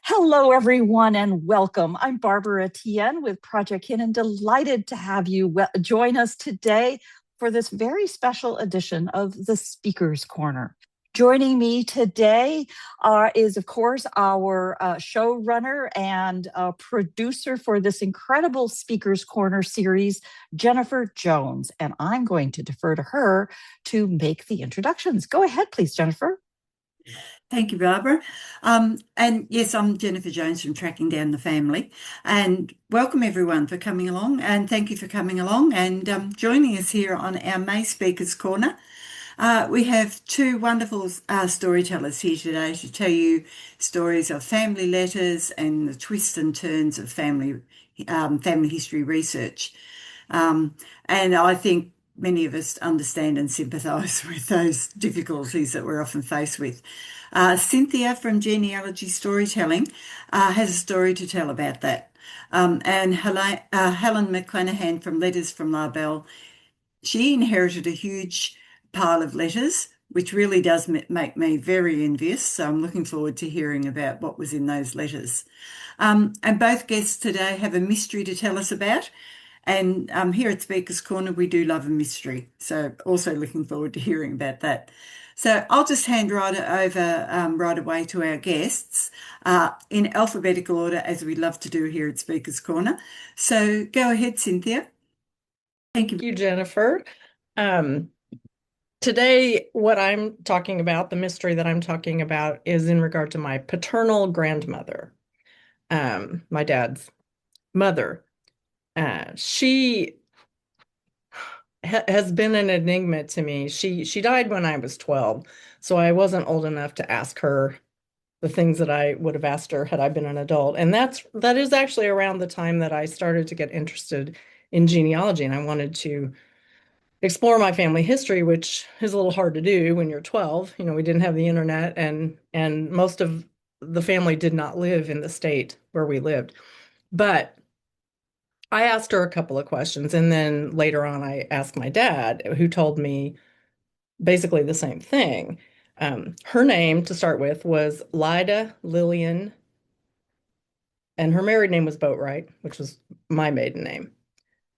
Hello, everyone, and welcome. I'm Barbara Tien with Project Kin, and delighted to have you join us today for this very special edition of the Speaker's Corner. Joining me today is, of course, our showrunner and producer for this incredible Speaker's Corner series, Jennifer Jones. And I'm going to defer to her to make the introductions. Go ahead, please, Jennifer. Thank you, Barbara. And yes, I'm Jennifer Jones from Tracking Down the Family. And welcome everyone for coming along. And thank you for coming along and joining us here on our May Speakers Corner. We have two wonderful storytellers here today to tell you stories of family letters and the twists and turns of family history research. And I think many of us understand and sympathise with those difficulties that we're often faced with. Cynthia from Genealogy Storytelling has a story to tell about that. And Helene McCla from Letters from La Belle, she inherited a huge pile of letters, which really does make me very envious. So I'm looking forward to hearing about what was in those letters. And both guests today have a mystery to tell us about. And here at Speaker's Corner, we do love a mystery. So also looking forward to hearing about that. So I'll just hand right over right away to our guests in alphabetical order, as we love to do here at Speaker's Corner. So go ahead, Cynthia. Thank you, Jennifer. Today, what I'm talking about, the mystery that I'm talking about, is in regard to my paternal grandmother, my dad's mother. She has been an enigma to me. She died when I was 12, so I wasn't old enough to ask her the things that I would have asked her had I been an adult. And that is actually around the time that I started to get interested in genealogy, and I wanted to explore my family history, which is a little hard to do when you're 12. You know, we didn't have the internet, and most of the family did not live in the state where we lived. But I asked her a couple of questions, and then later on I asked my dad, who told me basically the same thing. Her name, to start with, was Lida Lillian, and her married name was Boatright, which was my maiden name.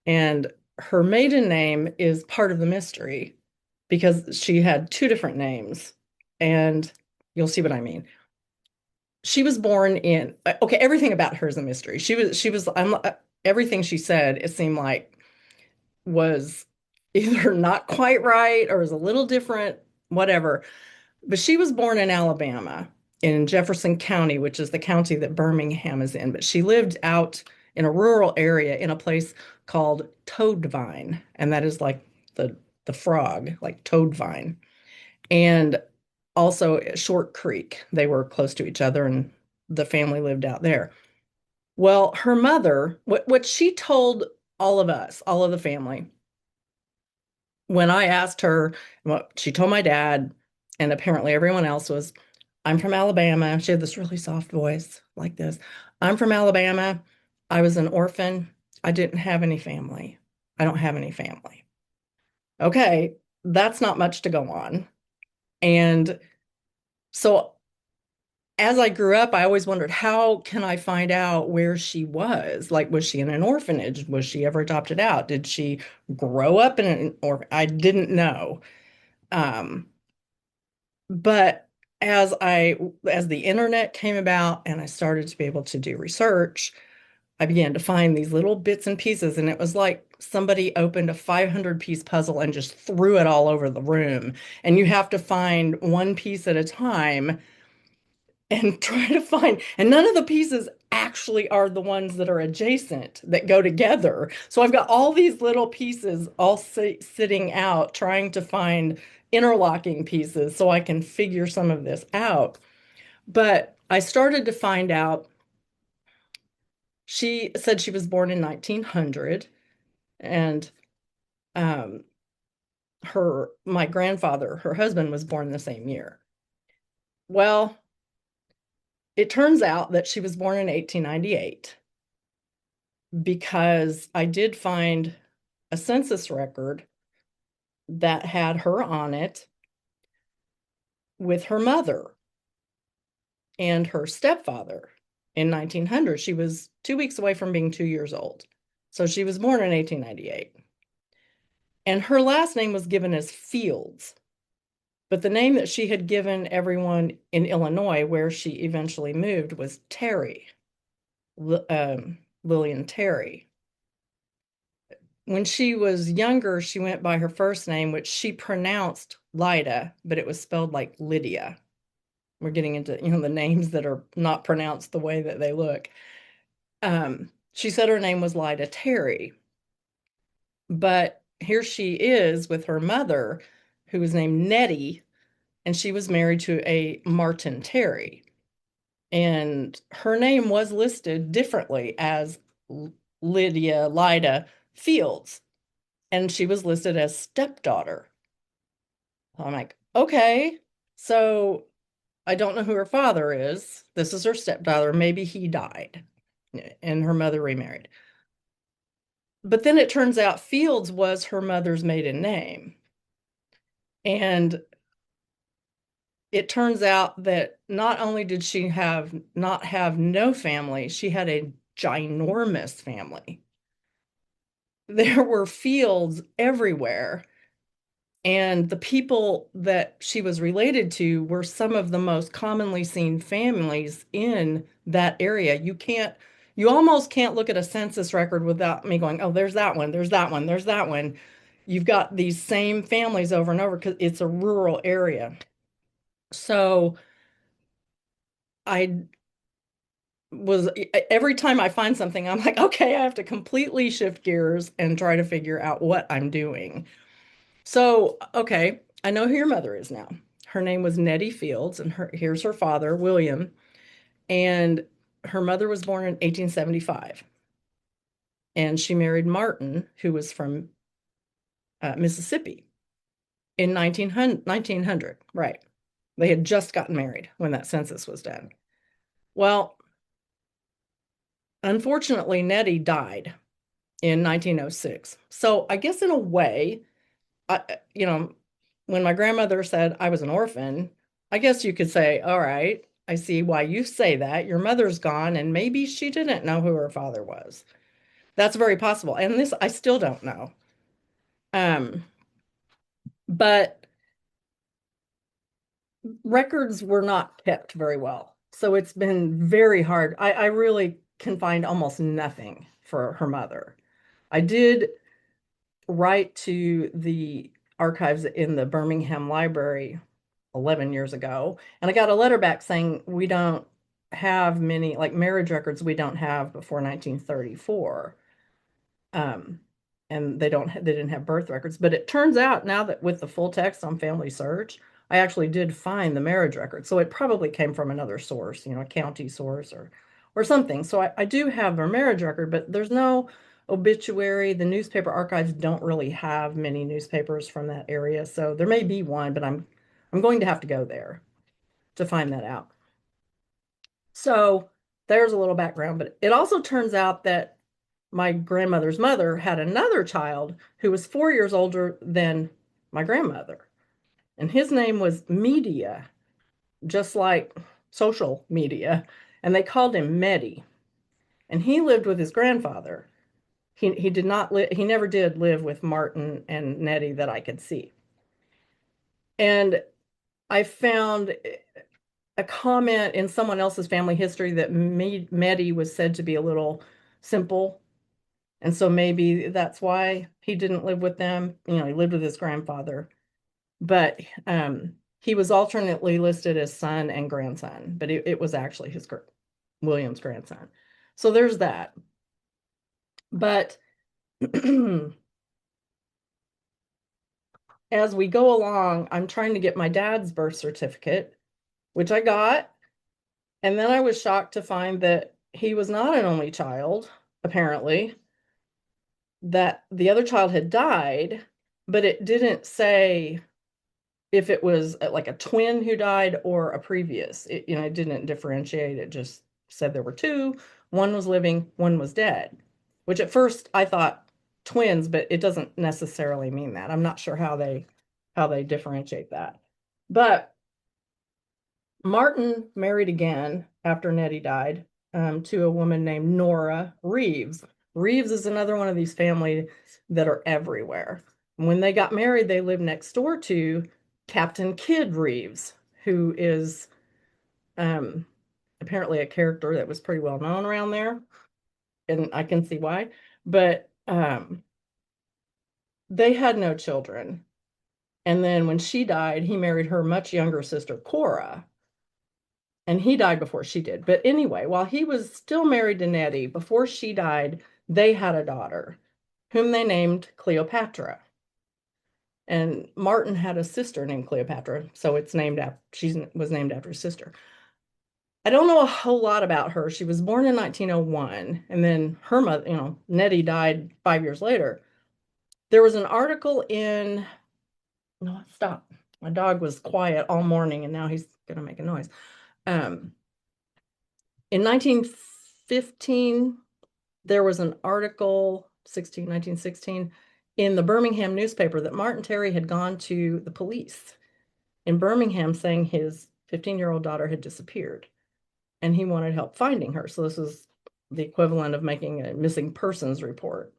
And her maiden name is part of the mystery because she had two different names, and you'll see what I mean. She was born in, okay, everything about her is a mystery. Everything she said, it seemed like, was either not quite right or was a little different, whatever. But she was born in Alabama, in Jefferson County, which is the county that Birmingham is in. But she lived out in a rural area in a place called Toadvine, and that is like the frog, like Toadvine. And also Short Creek. They were close to each other, and the family lived out there. Well, her mother, what she told all of us, all of the family, when I asked her, what she told my dad, and apparently everyone else, was, I'm from Alabama. She had this really soft voice like this. I'm from Alabama. I was an orphan. I didn't have any family. I don't have any family. Okay, that's not much to go on. And so as I grew up, I always wondered, how can I find out where she was? Like, was she in an orphanage? Was she ever adopted out? Did she grow up in an orphanage? I didn't know. But as the internet came about and I started to be able to do research, I began to find these little bits and pieces, and it was like somebody opened a 500-piece puzzle and just threw it all over the room. And you have to find one piece at a time and try to find, and none of the pieces actually are the ones that are adjacent that go together. So I've got all these little pieces all sitting out trying to find interlocking pieces so I can figure some of this out. But I started to find out, she said she was born in 1900, and my grandfather, her husband, was born the same year. Well, it turns out that she was born in 1898 because I did find a census record that had her on it with her mother and her stepfather in 1900. She was 2 weeks away from being 2 years old. So she was born in 1898. And her last name was given as Fields. But the name that she had given everyone in Illinois, where she eventually moved, was Terry, Lillian Terry. When she was younger, she went by her first name, which she pronounced Lyda, but it was spelled like Lydia. We're getting into, the names that are not pronounced the way that they look. She said her name was Lyda Terry, but here she is with her mother, who was named Nettie, and she was married to a Martin Terry. And her name was listed differently as Lyda Fields, and she was listed as stepdaughter. I'm like, okay, so I don't know who her father is. This is her stepdaughter. Maybe he died and her mother remarried. But then it turns out Fields was her mother's maiden name. And it turns out that not only did she not have no family, she had a ginormous family. There were Fields everywhere. And the people that she was related to were some of the most commonly seen families in that area. You almost can't look at a census record without me going, oh, there's that one, there's that one, there's that one. You've got these same families over and over because it's a rural area. So I every time I find something, I'm like, okay, I have to completely shift gears and try to figure out what I'm doing. So, okay, I know who your mother is now. Her name was Nettie Fields, and here's her father, William. And her mother was born in 1875. And she married Martin, who was from Mississippi in 1900. Right. They had just gotten married when that census was done. Well, unfortunately, Nettie died in 1906. So I guess in a way, you know, when my grandmother said I was an orphan, I guess you could say, all right, I see why you say that. Your mother's gone, and maybe she didn't know who her father was. That's very possible. And this, I still don't know. Um, but records were not kept very well. So it's been very hard. I really can find almost nothing for her mother. I did write to the archives in the Birmingham Library 11 years ago, and I got a letter back saying we don't have many, like marriage records, we don't have before 1934. Um, and they didn't have birth records. But it turns out now that with the full text on Family Search, I actually did find the marriage record. So it probably came from another source, a county source or something. So I do have their marriage record, but there's no obituary. The newspaper archives don't really have many newspapers from that area. So there may be one, but I'm going to have to go there to find that out. So there's a little background, but it also turns out that my grandmother's mother had another child who was 4 years older than my grandmother. And his name was Media, just like social media. And they called him Medi. And he lived with his grandfather. He did not he never did live with Martin and Nettie that I could see. And I found a comment in someone else's family history that Medi was said to be a little simple. And so maybe that's why he didn't live with them. He lived with his grandfather. But he was alternately listed as son and grandson, but it was actually William's grandson. So there's that. But as we go along, I'm trying to get my dad's birth certificate, which I got. And then I was shocked to find that he was not an only child, apparently, that the other child had died, but it didn't say if it was like a twin who died or a previous. It didn't differentiate. It just said there were two. One was living, one was dead, which at first I thought twins, but it doesn't necessarily mean that. I'm not sure how they differentiate that. But Martin married again after Nettie died, to a woman named Nora Reeves. Reeves is another one of these families that are everywhere. When they got married, they lived next door to Captain Kidd Reeves, who is apparently a character that was pretty well known around there, and I can see why. But they had no children. And then when she died, he married her much younger sister, Cora. And he died before she did. But anyway, while he was still married to Nettie, before she died, they had a daughter whom they named Cleopatra. And Martin had a sister named Cleopatra, so it's named after she was named after his sister. I don't know a whole lot about her. She was born in 1901, and then her mother, Nettie died 5 years later. There was an article in, no, stop. My dog was quiet all morning, and now he's gonna make a noise. In 1915, there was an article, 1916, in the Birmingham newspaper that Martin Terry had gone to the police in Birmingham saying his 15-year-old daughter had disappeared and he wanted help finding her. So this is the equivalent of making a missing persons report.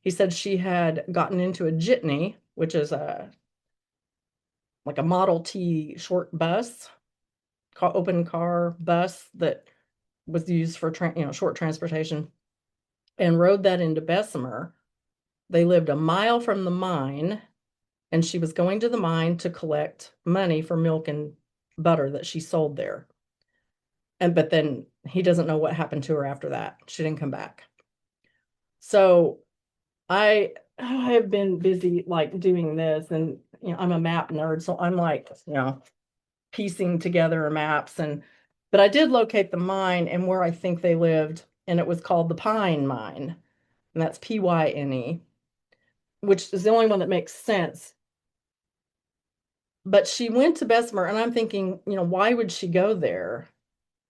He said she had gotten into a jitney, which is like a Model T short bus, open car bus that was used for short transportation, and rode that into Bessemer. They lived a mile from the mine, and she was going to the mine to collect money for milk and butter that she sold there. But then he doesn't know what happened to her after that. She didn't come back. So I have been busy like doing this, and I'm a map nerd, so I'm like, piecing together maps, but I did locate the mine and where I think they lived, and it was called the Pine Mine, and that's Pyne, which is the only one that makes sense. But she went to Bessemer, and I'm thinking, why would she go there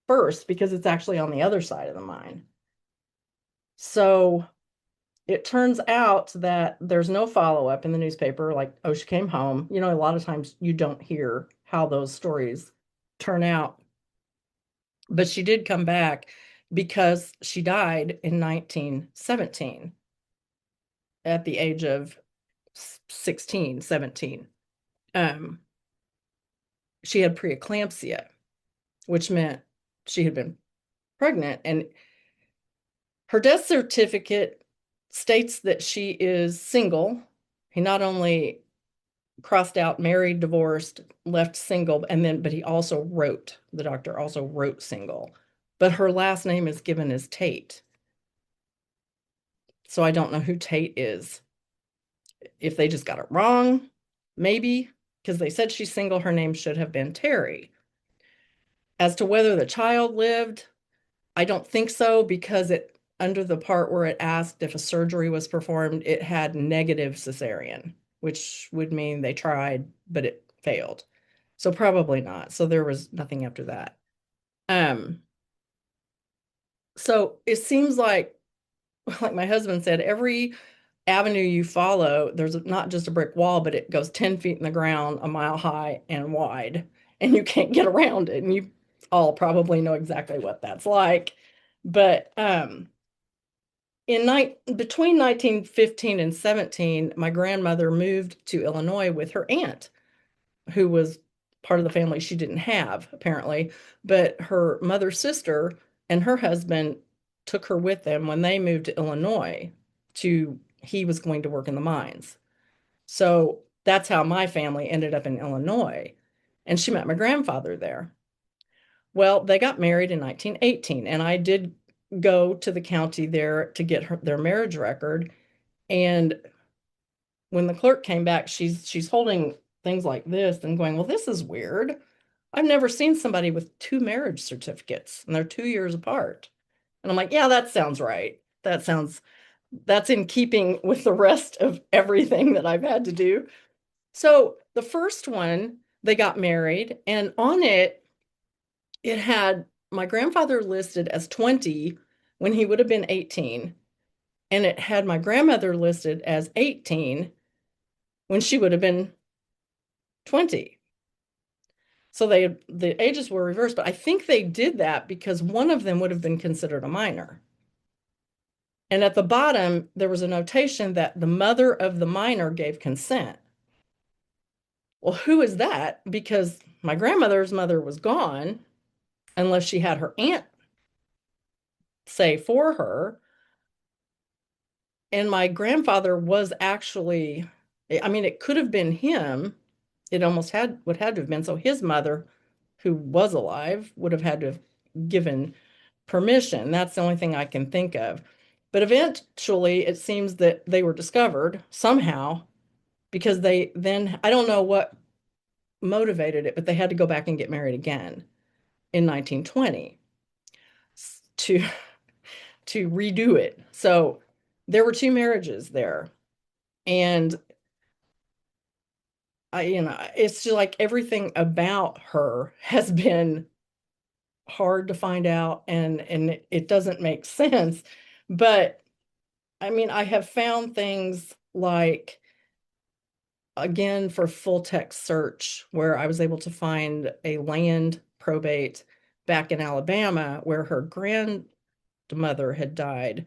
first? Because it's actually on the other side of the mine. So it turns out that there's no follow-up in the newspaper, like, oh, she came home. A lot of times you don't hear how those stories turn out. But she did come back because she died in 1917 at the age of 16, 17. She had preeclampsia, which meant she had been pregnant, and her death certificate states that she is single. He not only crossed out married, divorced, left single, but he also the doctor also wrote single. But her last name is given as Tate. So I don't know who Tate is. If they just got it wrong, maybe, because they said she's single, her name should have been Terry. As to whether the child lived, I don't think so, because under the part where it asked if a surgery was performed, it had negative cesarean, which would mean they tried, but it failed. So probably not. So there was nothing after that. So it seems like my husband said, every avenue you follow, there's not just a brick wall, but it goes 10 feet in the ground, a mile high and wide, and you can't get around it. And you all probably know exactly what that's like. But between 1915 and 17, my grandmother moved to Illinois with her aunt, who was part of the family she didn't have, apparently. But her mother's sister and her husband took her with them when they moved to Illinois. He was going to work in the mines. So that's how my family ended up in Illinois. And she met my grandfather there. Well, they got married in 1918, and I did go to the county there to get their marriage record. And when the clerk came back, she's holding things like this and going, well, this is weird. I've never seen somebody with two marriage certificates, and they're 2 years apart. And I'm like, yeah, that sounds right. That's in keeping with the rest of everything that I've had to do. So the first one, they got married, and on it had my grandfather listed as 20 when he would have been 18, and it had my grandmother listed as 18 when she would have been 20. So the ages were reversed, but I think they did that because one of them would have been considered a minor. And at the bottom, there was a notation that the mother of the minor gave consent. Well, who is that? Because my grandmother's mother was gone, unless she had her aunt say for her. And my grandfather was actually, I mean, it could have been him. It almost would have to have been. So his mother, who was alive, would have had to have given permission. That's the only thing I can think of. But eventually, it seems that they were discovered somehow because they then, I don't know what motivated it, but they had to go back and get married again in 1920 to to redo it. So there were two marriages there. And it's just like everything about her has been hard to find out, and it doesn't make sense. But I mean, I have found things like, again, for full text search, where I was able to find a land probate back in Alabama where her grandmother had died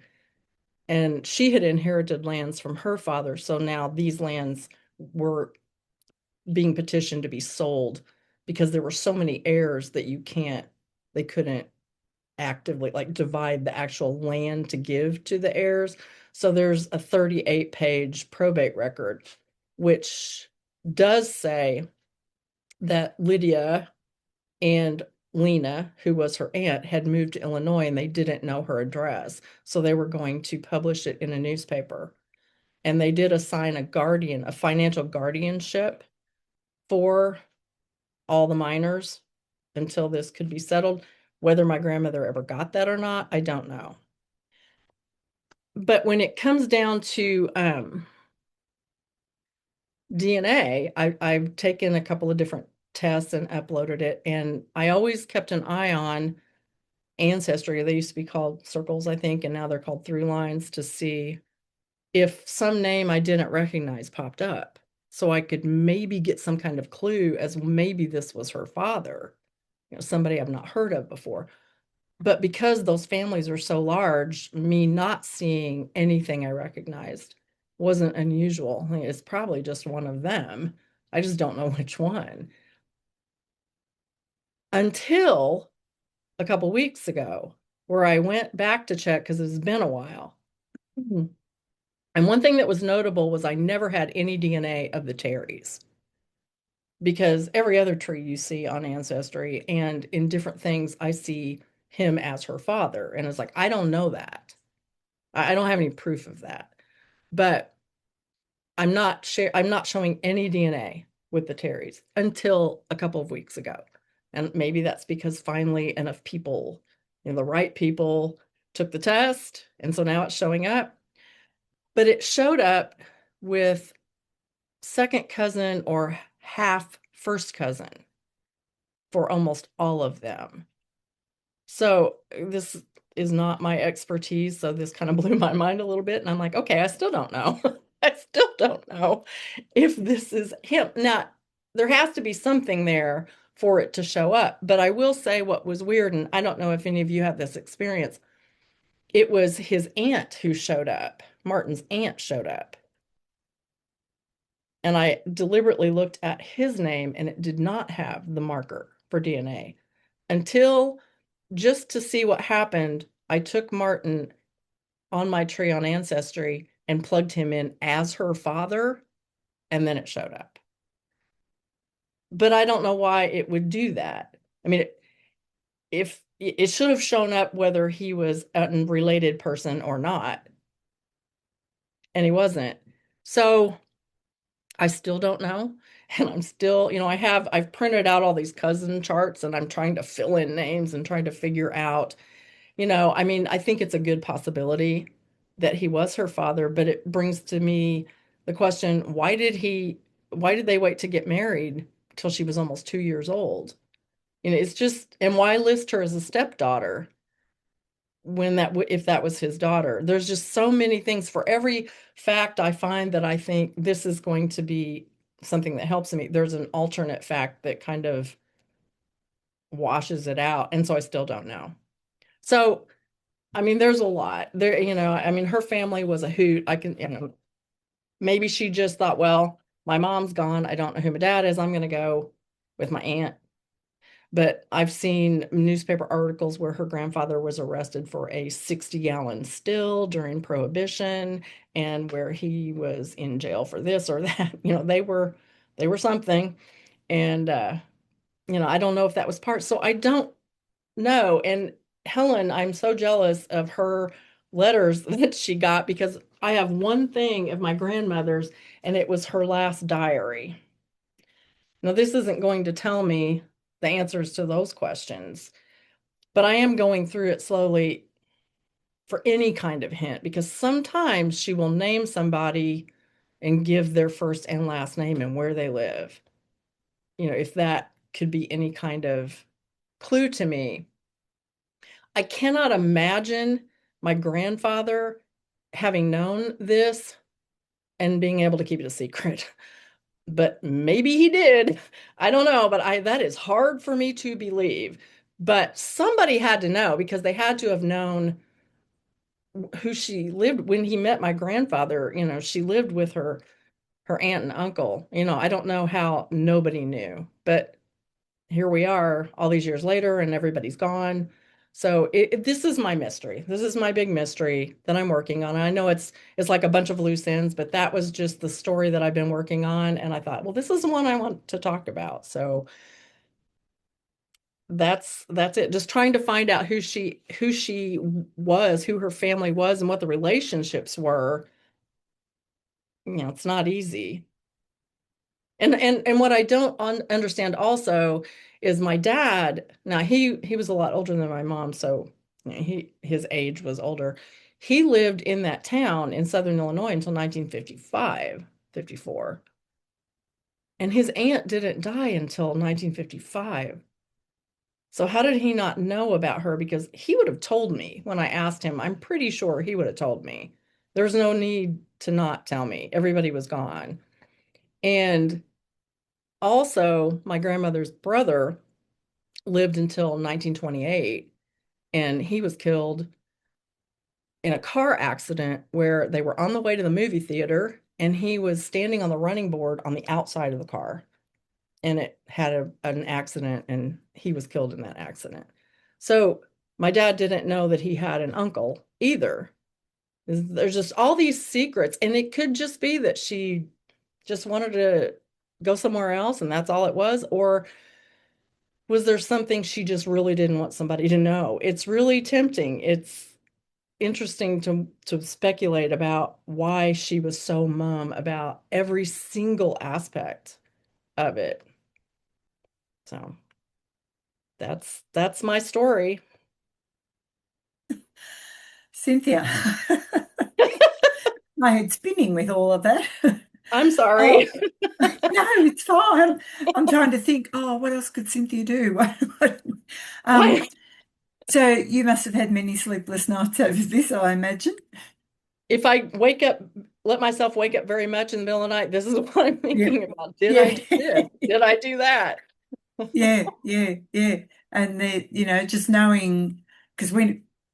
and she had inherited lands from her father. So now these lands were being petitioned to be sold because there were so many heirs that they couldn't actively like divide the actual land to give to the heirs. So there's a 38-page probate record, which does say that Lydia and Lena, who was her aunt, had moved to Illinois and they didn't know her address. So they were going to publish it in a newspaper. And they did assign a financial guardianship for all the minors until this could be settled. Whether my grandmother ever got that or not, I don't know. But when it comes down to DNA, I've taken a couple of different tests and uploaded it, and I always kept an eye on Ancestry. They used to be called circles, I think, and now they're called through lines, to see if some name I didn't recognize popped up, so I could maybe get some kind of clue as maybe this was her father, somebody I've not heard of before. But because those families are so large, me not seeing anything I recognized wasn't unusual. I mean, it's probably just one of them. I just don't know which one. Until a couple weeks ago, where I went back to check because it's been a while. And one thing that was notable was I never had any DNA of the Terrys, because every other tree you see on Ancestry and in different things, I see him as her father. And it's like, I don't know that. I don't have any proof of that. But I'm not showing any DNA with the Terrys until a couple of weeks ago. And maybe that's because finally enough people, the right people, took the test. And so now it's showing up. But it showed up with second cousin or half first cousin for almost all of them. So this is not my expertise. So this kind of blew my mind a little bit. And I'm like, okay, I still don't know. I still don't know if this is him. Now, there has to be something there for it to show up. But I will say what was weird, and I don't know if any of you have this experience, it was his aunt who showed up. Martin's aunt showed up. And I deliberately looked at his name and it did not have the marker for DNA until, just to see what happened, I took Martin on my tree on Ancestry and plugged him in as her father, and then it showed up. But I don't know why it would do that. I mean, if it should have shown up whether he was a related person or not, and he wasn't. So I still don't know. And I'm still, I've printed out all these cousin charts and I'm trying to fill in names and trying to figure out, I mean, I think it's a good possibility that he was her father, but it brings to me the question, why did they wait to get married till she was almost 2 years old? It's just, and why list her as a stepdaughter if that was his daughter. There's just so many things. For every fact I find that I think this is going to be something that helps me, there's an alternate fact that kind of washes it out. And so I still don't know. So, I mean, there's a lot there, I mean, her family was a hoot. I can, maybe she just thought, well, my mom's gone. I don't know who my dad is. I'm going to go with my aunt. But I've seen newspaper articles where her grandfather was arrested for a 60-gallon still during Prohibition, and where he was in jail for this or that. They were something. And I don't know if that was part. So I don't know. And Helen, I'm so jealous of her letters that she got, because I have one thing of my grandmother's, and it was her last diary. Now, this isn't going to tell me the answers to those questions, but I am going through it slowly for any kind of hint, because sometimes she will name somebody and give their first and last name and where they live. If that could be any kind of clue to me. I cannot imagine my grandfather having known this and being able to keep it a secret. But maybe he did. I don't know, but that is hard for me to believe. But somebody had to know, because they had to have known who she lived when he met my grandfather. She lived with her aunt and uncle. I don't know how nobody knew, but here we are all these years later and everybody's gone. So this is my mystery. This is my big mystery that I'm working on. I know it's like a bunch of loose ends, but that was just the story that I've been working on. And I thought, well, this is the one I want to talk about. So that's it. Just trying to find out who she was, who her family was, and what the relationships were. It's not easy. And what I don't understand also is my dad. Now he was a lot older than my mom, so his age was older. He lived in that town in Southern Illinois until 1955, 54. And his aunt didn't die until 1955. So how did he not know about her? Because he would have told me when I asked him. I'm pretty sure he would have told me. There's no need to not tell me. Everybody was gone. And also, my grandmother's brother lived until 1928, and he was killed in a car accident where they were on the way to the movie theater, and he was standing on the running board on the outside of the car, and it had an accident, and he was killed in that accident. So my dad didn't know that he had an uncle either. There's just all these secrets, and it could just be that she just wanted to go somewhere else, and that's all it was. Or was there something she just really didn't want somebody to know? It's really tempting. It's interesting to speculate about why she was so mum about every single aspect of it. So that's my story. Cynthia, my head's spinning with all of that. I'm Oh, sorry. no, it's fine. I'm trying to think, what else could Cynthia do? Um, Why? so you must have had many sleepless nights over this, I imagine. If I let myself wake up very much in the middle of the night, this is what I'm Yeah. thinking about. Did I Yeah. do this? Did I do that? Yeah, yeah, yeah. And just knowing, because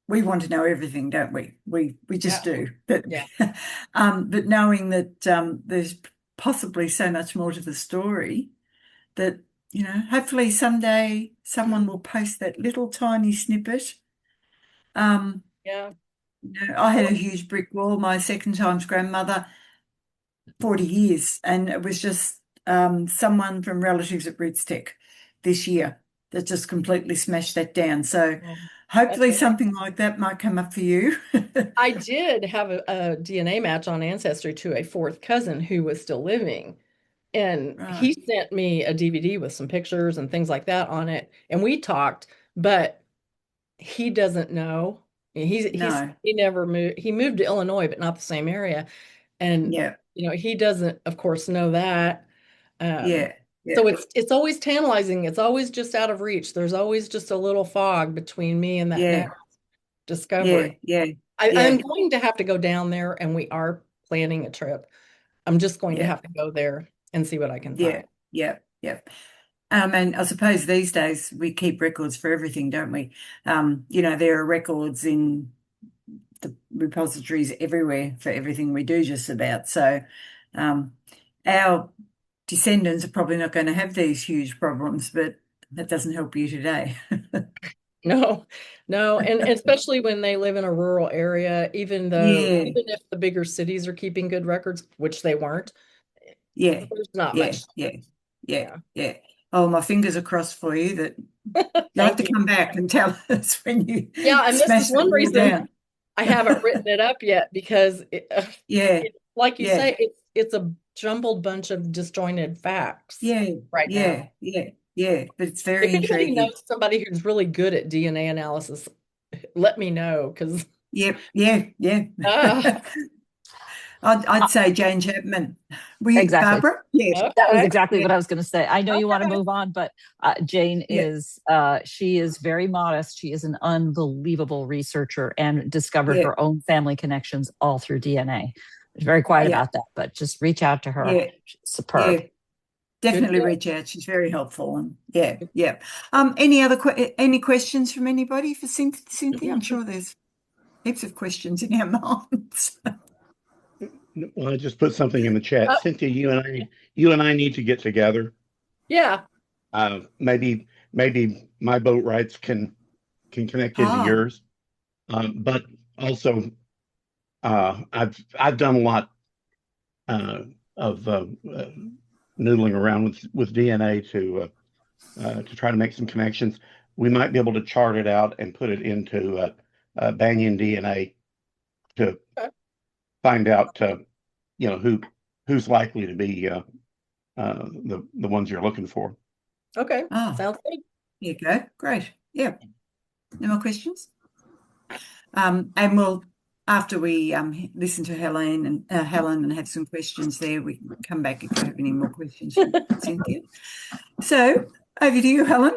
we want to know everything, don't we? We just Yeah. do. But Yeah. but knowing that there's possibly so much more to the story that, hopefully someday someone will post that little tiny snippet. Um, Yeah. I had a huge brick wall, my second time's grandmother, 40 years, and it was just someone from relatives at Roots Tech this year that just completely smashed that down. So Well, that's hopefully right. something like that might come up for you. I did have a DNA match on Ancestry to a fourth cousin who was still living. And Right. he sent me a DVD with some pictures and things like that on it. And we talked, but he doesn't know. No. He never moved. He moved to Illinois, but not the same area. And Yeah. he doesn't, of course, know that. Um, Yeah. Yeah. so it's always tantalizing. It's always just out of reach. There's always just a little fog between me and that now. Yeah. discovering. yeah, I'm yeah, going to have to go down there, and we are planning a trip. I'm just going to yeah, have to go there and see what I can yeah, find. yeah, yeah. And I suppose these days we keep records for everything, don't we? There are records in the repositories everywhere for everything we do, just about. So, our descendants are probably not going to have these huge problems, but that doesn't help you today. No, no, and especially when they live in a rural area, even Yeah, if the bigger cities are keeping good records, which they weren't, yeah, there's not yeah, much. yeah, yeah, Yeah. yeah. Oh, my fingers are crossed for you that you'll have Thank to you. come back and tell us when you Yeah, and this is smash it one all reason down. I haven't written it up yet because Yeah, like you yeah, say, it's a jumbled bunch of disjointed facts yeah, right now. yeah, yeah, yeah. But it's very If anybody intriguing. knows somebody who's really good at DNA analysis, let me know because Yep, yeah, yeah. uh, I'd say Jane Chapman. Were you, Exactly. Barbara? Yeah, That was okay. exactly yeah, what I was going to say. I know you want to Okay. move on, but Jane yeah, is, she is very modest. She is an unbelievable researcher and discovered yeah, her own family connections all through DNA. She's very quiet yeah, about that, but just reach out to her. yeah, She's yeah. superb. Good Definitely deal. reach out. She's very helpful. And yeah, yeah. Any questions from anybody for Cynthia? I'm sure there's heaps of questions in our minds. Well, I just put something in the chat. Uh, Cynthia, you and I need to get together. yeah. Maybe my boat rights can connect into Ah, yours. But also, I've done a lot of noodling around with DNA to try to make some connections. We might be able to chart it out and put it into Banyan DNA to Okay. find out who's likely to be the ones you're looking for. Okay. ah, Sounds good. there you go. Great. Yeah. No more questions? And we'll, after we listen to Helen and have some questions there, we can come back if you have any more questions for Cynthia. So over to you, Helen.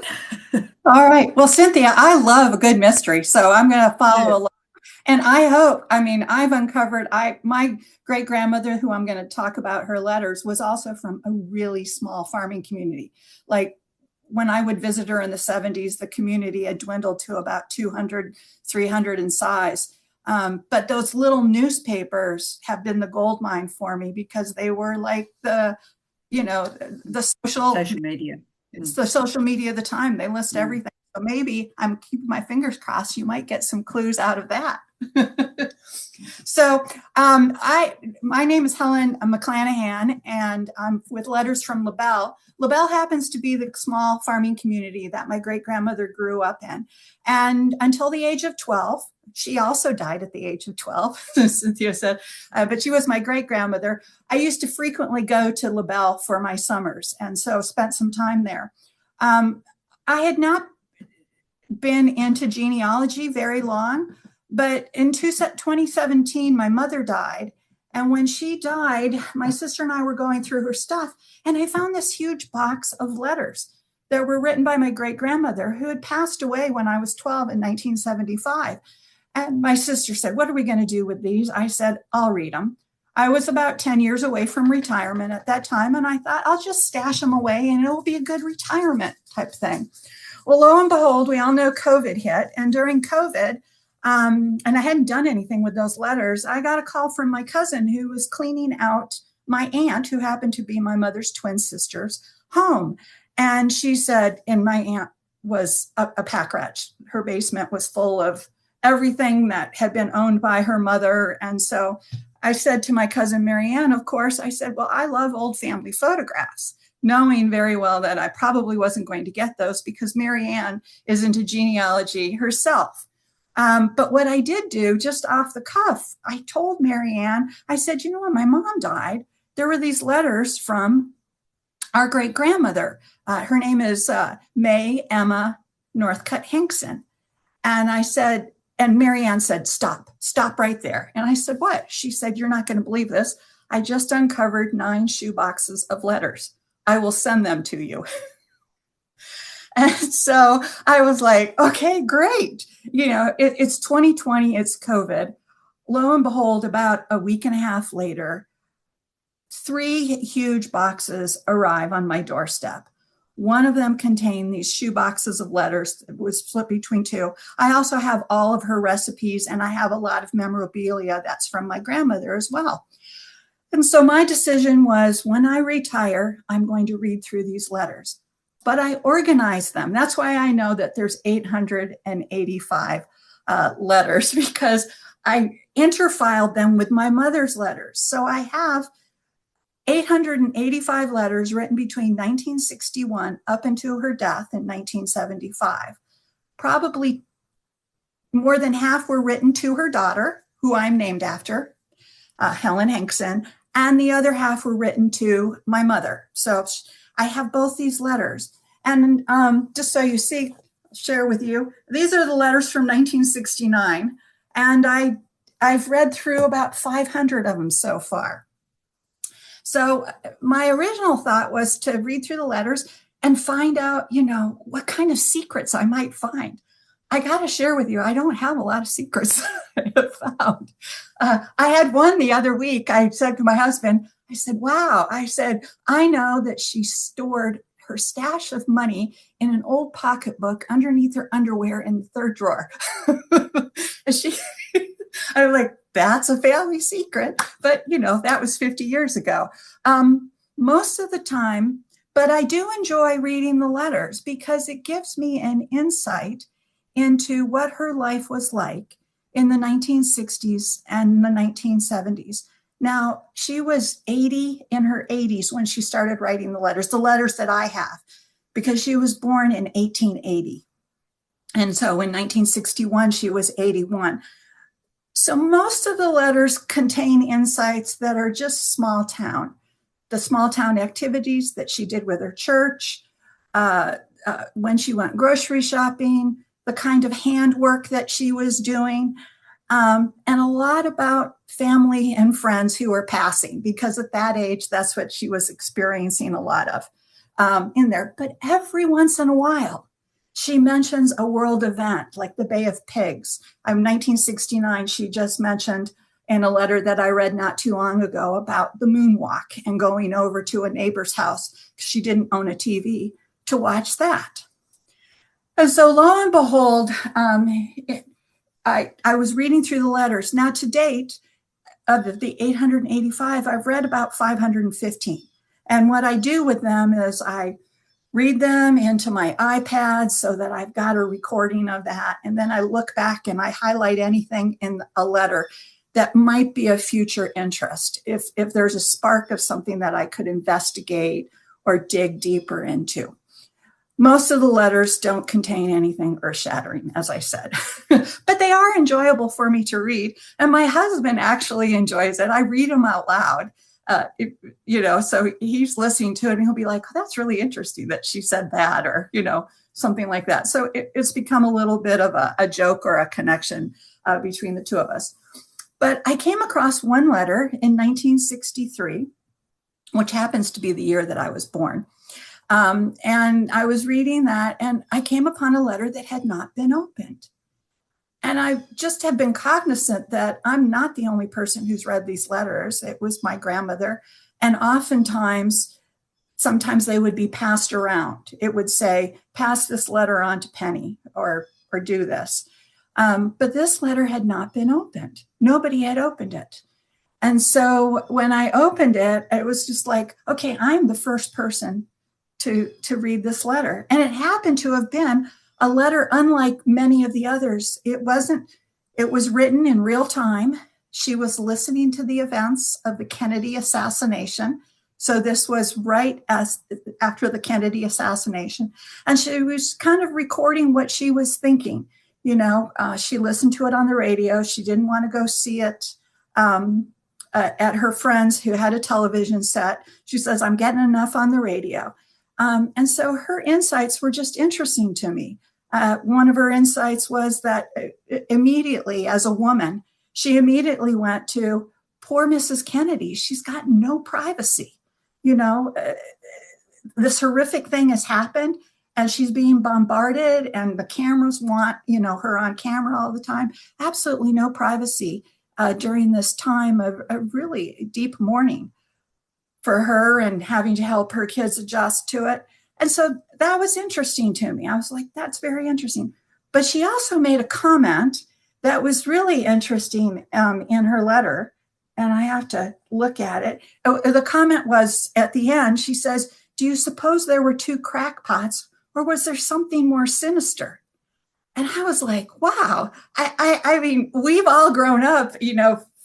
All right. Well, Cynthia, I love a good mystery, so I'm going to follow Yeah. along. And I hope, I mean, I've uncovered, my great grandmother, who I'm going to talk about her letters, was also from a really small farming community. Like when I would visit her in the 70s, the community had dwindled to about 200, 300 in size. But those little newspapers have been the gold mine for me because they were like the Social media. it's the social media of the time. They list Mm. everything. So maybe I'm keeping my fingers crossed. You might get some clues out of that. So my name is Helen McClanahan, and I'm with Letters from LaBelle. LaBelle happens to be the small farming community that my great grandmother grew up in. And until the age of 12, she also died at the age of 12, Cynthia said, but she was my great grandmother. I used to frequently go to LaBelle for my summers, and so spent some time there. I had not been into genealogy very long, but in 2017, my mother died. And when she died, my sister and I were going through her stuff, and I found this huge box of letters that were written by my great grandmother, who had passed away when I was 12 in 1975. And my sister said, "What are we going to do with these?" I said, "I'll read them." I was about 10 years away from retirement at that time, and I thought I'll just stash them away and it'll be a good retirement type thing. Well, lo and behold, we all know COVID hit. And during COVID, and I hadn't done anything with those letters, I got a call from my cousin who was cleaning out my aunt, who happened to be my mother's twin sister's home. And she said, and my aunt was a pack rat. Her basement was full of everything that had been owned by her mother. And so I said to my cousin Marianne, of course, I said, "Well, I love old family photographs," knowing very well that I probably wasn't going to get those because Marianne is into genealogy herself. But what I did do, just off the cuff, I told Marianne, I said, when my mom died, there were these letters from our great grandmother. Her name is May Emma Northcutt Hinkson. And I said, and Marianne said, stop right there. And I said, "What?" She said, "You're not going to believe this. I just uncovered 9 shoe boxes of letters. I will send them to you." And so I was like, okay, great. It's 2020, it's COVID. Lo and behold, about a week and a half later, 3 huge boxes arrive on my doorstep. One of them contained these shoe boxes of letters that was split between 2. I also have all of her recipes, and I have a lot of memorabilia that's from my grandmother as well. And so my decision was, when I retire, I'm going to read through these letters. But I organized them. That's why I know that there's 885 letters, because I interfiled them with my mother's letters. So I have 885 letters written between 1961 up until her death in 1975. Probably more than half were written to her daughter, who I'm named after, Helen Hankson, and the other half were written to my mother. So I have both these letters. And just so you see, I'll share with you, these are the letters from 1969. And I've read through about 500 of them so far. So my original thought was to read through the letters and find out, what kind of secrets I might find. I got to share with you, I don't have a lot of secrets I have found. I had one the other week. I said to my husband, I said, wow. I said, I know that she stored her stash of money in an old pocketbook underneath her underwear in the 3rd drawer. I was like, that's a family secret. But, that was 50 years ago. Most of the time, but I do enjoy reading the letters because it gives me an insight into what her life was like in the 1960s and the 1970s. Now, she was 80 in her 80s when she started writing the letters that I have, because she was born in 1880. And so in 1961, she was 81. So most of the letters contain insights that are just small town, the small town activities that she did with her church, when she went grocery shopping, the kind of handwork that she was doing, and a lot about family and friends who were passing, because at that age, that's what she was experiencing a lot of in there. But every once in a while, she mentions a world event like the Bay of Pigs. In 1969, she just mentioned in a letter that I read not too long ago about the moonwalk and going over to a neighbor's house because she didn't own a TV to watch that. And so lo and behold, I was reading through the letters. Now to date, of the 885, I've read about 515. And what I do with them is I read them into my iPad so that I've got a recording of that. And then I look back and I highlight anything in a letter that might be of future interest. If there's a spark of something that I could investigate or dig deeper into. Most of the letters don't contain anything earth-shattering, as I said, but they are enjoyable for me to read. And my husband actually enjoys it. I read them out loud, so he's listening to it and he'll be like, oh, that's really interesting that she said that, or, something like that. So it's become a little bit of a joke or a connection between the two of us. But I came across one letter in 1963, which happens to be the year that I was born. And I was reading that and I came upon a letter that had not been opened. And I just have been cognizant that I'm not the only person who's read these letters. It was my grandmother. And sometimes they would be passed around. It would say, pass this letter on to Penny or do this. But this letter had not been opened. Nobody had opened it. And so when I opened it, it was just like, okay, I'm the first person to read this letter. And it happened to have been a letter unlike many of the others. It was written in real time. She was listening to the events of the Kennedy assassination. So this was right after the Kennedy assassination. And she was kind of recording what she was thinking. She listened to it on the radio. She didn't want to go see it at her friend's who had a television set. She says, I'm getting enough on the radio. And so her insights were just interesting to me. One of her insights was that immediately, as a woman, she immediately went to poor Mrs. Kennedy. She's got no privacy. This horrific thing has happened, and she's being bombarded, and the cameras want, her on camera all the time. Absolutely no privacy during this time of really deep mourning for her and having to help her kids adjust to it. And so that was interesting to me. I was like, that's very interesting. But she also made a comment that was really interesting in her letter, and I have to look at it. The comment was at the end, she says, "Do you suppose there were two crackpots, or was there something more sinister?" And I was like, wow. I mean, we've all grown up,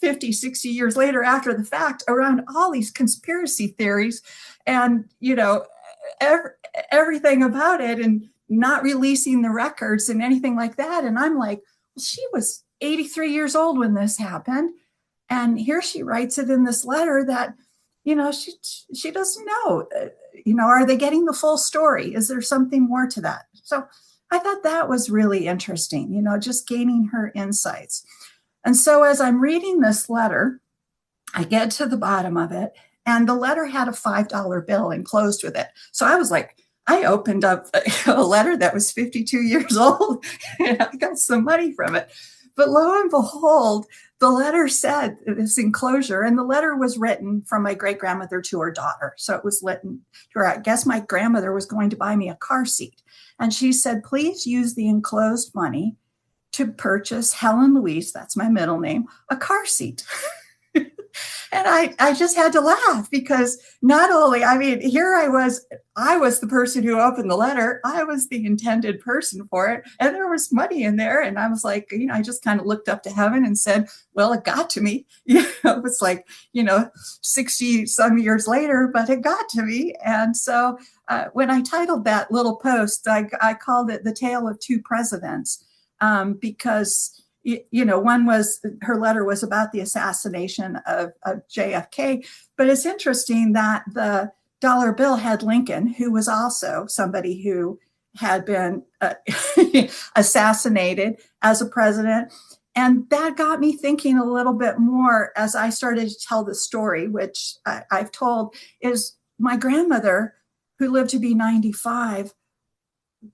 50, 60 years later after the fact around all these conspiracy theories and, everything about it, and not releasing the records and anything like that. And I'm like, well, she was 83 years old when this happened. And here she writes it in this letter that, she doesn't know, are they getting the full story? Is there something more to that? So I thought that was really interesting, just gaining her insights. And so as I'm reading this letter, I get to the bottom of it, and the letter had a $5 bill enclosed with it. So I was like, I opened up a letter that was 52 years old, and I got some money from it. But lo and behold, the letter said this enclosure, and the letter was written from my great grandmother to her daughter. So it was written to her. I guess my grandmother was going to buy me a car seat. And she said, please use the enclosed money to purchase Helen Louise, that's my middle name, a car seat. And I just had to laugh, because not only, here I was the person who opened the letter. I was the intended person for it. And there was money in there. And I was like, I just kind of looked up to heaven and said, well, it got to me. It was like, 60 some years later, but it got to me. And so when I titled that little post, I called it The Tale of Two Presidents, because one was, her letter was about the assassination of JFK, but it's interesting that the dollar bill had Lincoln, who was also somebody who had been assassinated as a president. And that got me thinking a little bit more as I started to tell the story, which I've told, is my grandmother, who lived to be 95,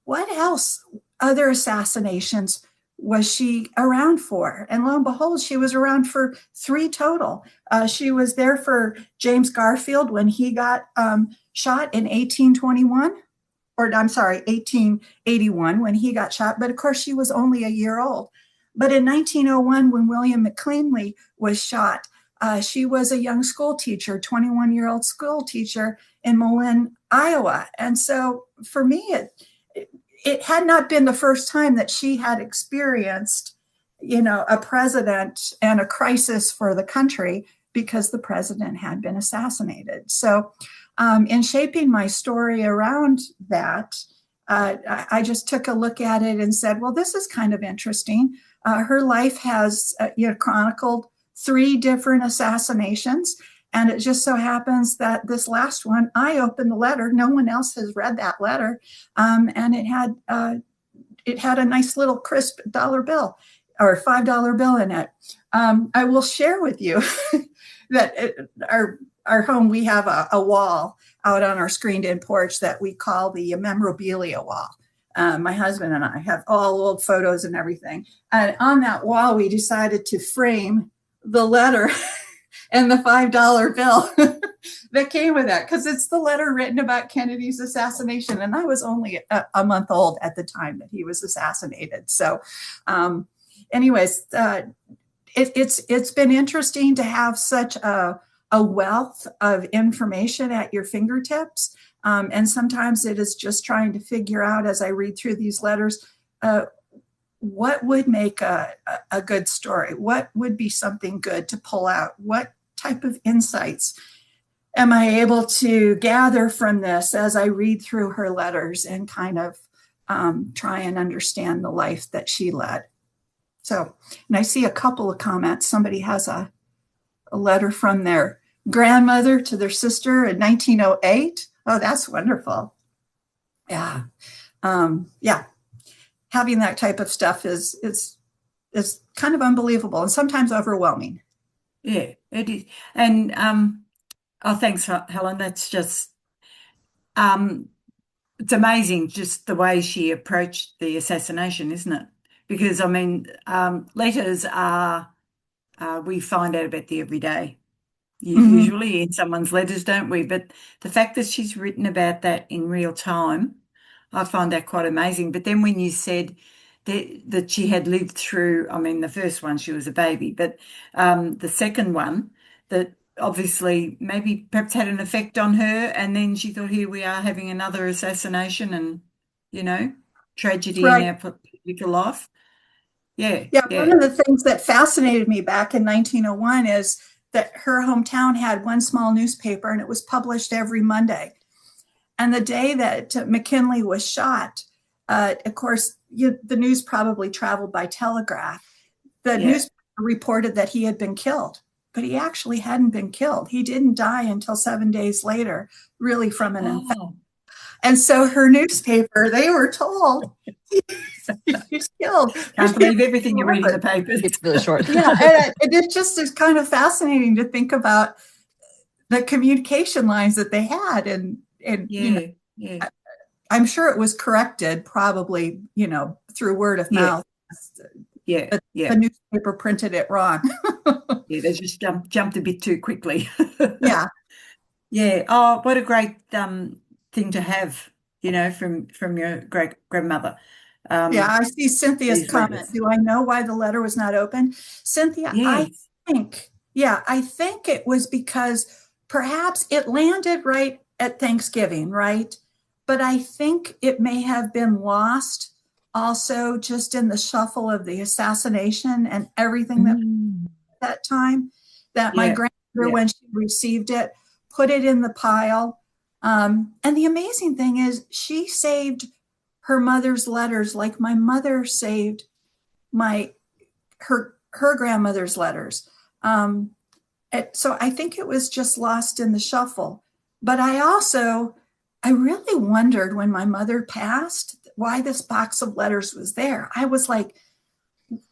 what else, other assassinations was she around for? And lo and behold, she was around for 3 total. She was there for James Garfield when he got shot in 1821, or I'm sorry, 1881 when he got shot. But of course, she was only a year old. But in 1901, when William McCla was shot, she was a young school teacher, 21-year-old school teacher in Moline, Iowa. And so for me, it had not been the first time that she had experienced, a president and a crisis for the country, because the president had been assassinated. So in shaping my story around that, I just took a look at it and said, well, this is kind of interesting. Her life has chronicled 3 different assassanations. And it just so happens that this last one, I opened the letter. No one else has read that letter. And it had a nice little crisp dollar bill or $5 bill in it. I will share with you that our home, we have a wall out on our screened-in porch that we call the memorabilia wall. My husband and I have all old photos and everything. And on that wall, we decided to frame the letter and the $5 bill that came with that, because it's the letter written about Kennedy's assassination. And I was only a month old at the time that he was assassinated. So anyways, it's been interesting to have such a wealth of information at your fingertips. And sometimes it is just trying to figure out, as I read through these letters, what would make a good story? What would be something good to pull out? What type of insights am I able to gather from this as I read through her letters and kind of try and understand the life that she led? So, and I see a couple of comments. Somebody has a letter from their grandmother to their sister in 1908. Oh, that's wonderful. Yeah. Yeah. Having that type of stuff is kind of unbelievable and sometimes overwhelming. Yeah, it is. And oh, thanks, Helen. That's just It's amazing just the way she approached the assassination, isn't it? Because, I mean, letters are, we find out about the everyday, Mhm. usually in someone's letters, don't we? But the fact that she's written about that in real time, I find that quite amazing. But then when you said that she had lived through, I mean, the first one, she was a baby, but the second one, that obviously maybe perhaps had an effect on her. And then she thought, here we are having another assassination and, you know, tragedy in Right. our political life. Yeah, Yeah, one yeah. of the things that fascinated me back in 1901 is that her hometown had one small newspaper and it was published every Monday. And the day that McKinley was shot, of course, the news probably traveled by telegraph. The Yeah. newspaper reported that he had been killed, but he actually hadn't been killed. He didn't die until 7 days later, really from an infection. Oh, And so her newspaper, they were told he's killed. can't believe everything you read in the papers. It's really short. Yeah, and it just is kind of fascinating to think about the communication lines that they had, and Yeah, yeah, I'm sure it was corrected, probably through word of yeah, mouth. yeah, But yeah, the newspaper printed it wrong. yeah. They just jumped a bit too quickly. Yeah, Yeah. Oh, what a great thing to have, from your great grandmother. yeah. Um, I see Cynthia's these comment. letters. Do I know why the letter was not open? Cynthia, Yes. I think it was because perhaps it landed right at Thanksgiving, right? But I think it may have been lost also just in the shuffle of the assassination and everything that Mm. that time, that my Yeah. grandmother, Yeah. when she received it, put it in the pile. And the amazing thing is she saved her mother's letters like my mother saved my her grandmother's letters. So I think it was just lost in the shuffle. But I really wondered when my mother passed why this box of letters was there. I was like,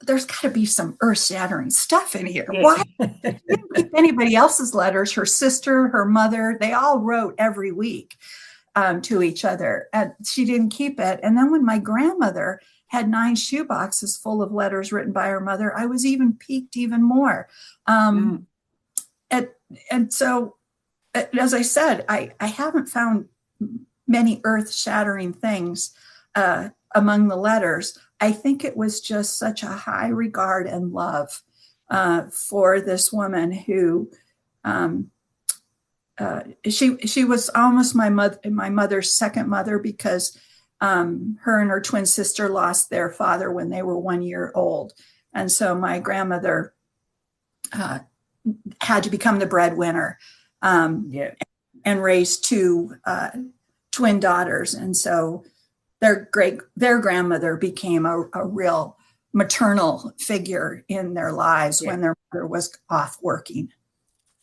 there's got to be some earth-shattering stuff in here. Yeah. Why? She didn't keep anybody else's letters. Her sister, her mother, they all wrote every week to each other. And she didn't keep it. And then when my grandmother had 9 shoeboxes full of letters written by her mother, I was even piqued even more. Mm. And, and so, as I said, I haven't found many earth-shattering things among the letters. I think it was just such a high regard and love for this woman who she was almost my mother's second mother, because her and her twin sister lost their father when they were 1 year old, and so my grandmother had to become the breadwinner Yeah. and raise 2 twin daughters, and so their grandmother became a real maternal figure in their lives Yeah. when their mother was off working.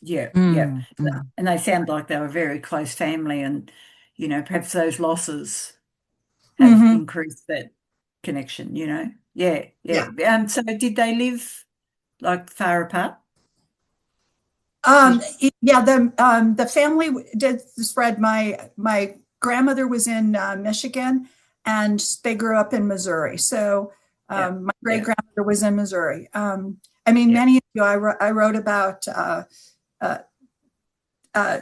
Yeah. Yeah. Mm. And they sound like they were a very close family, and perhaps those losses have Mhm. increased that connection. Yeah. Yeah. Yeah. So did they live like far apart? Yeah, the family did spread. My grandmother was in Michigan, and they grew up in Missouri. So Yeah. my great Yeah. grandmother was in Missouri. I mean, Yeah. many of you, I wrote about uh, uh, uh,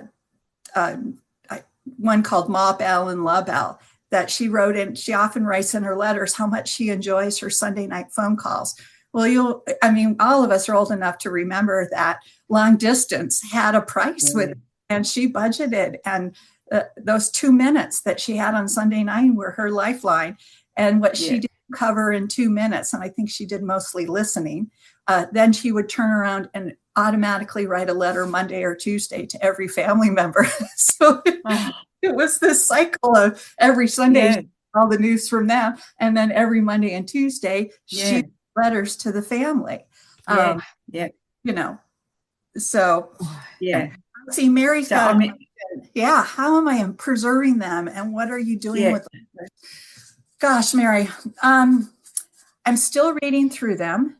one called Ma Bell and La Bell, that she wrote in. She often writes in her letters how much she enjoys her Sunday night phone calls. Well, all of us are old enough to remember that long didnance had a price with it, and she budgeted. And those 2 minutes that she had on Sunday night were her lifeline. And what she didn't cover in 2 minutes, and I think she did mostly listening, then she would turn around and automatically write a letter Monday or Tuesday to every family member. So it was this cycle of every Sunday, all the news from them, and then every Monday and Tuesday, she letters to the family. Yeah. So Yeah. see, Mary's So, got I mean, how am I preserving them, and what are you doing with them? Gosh, Mary, I'm still reading through them.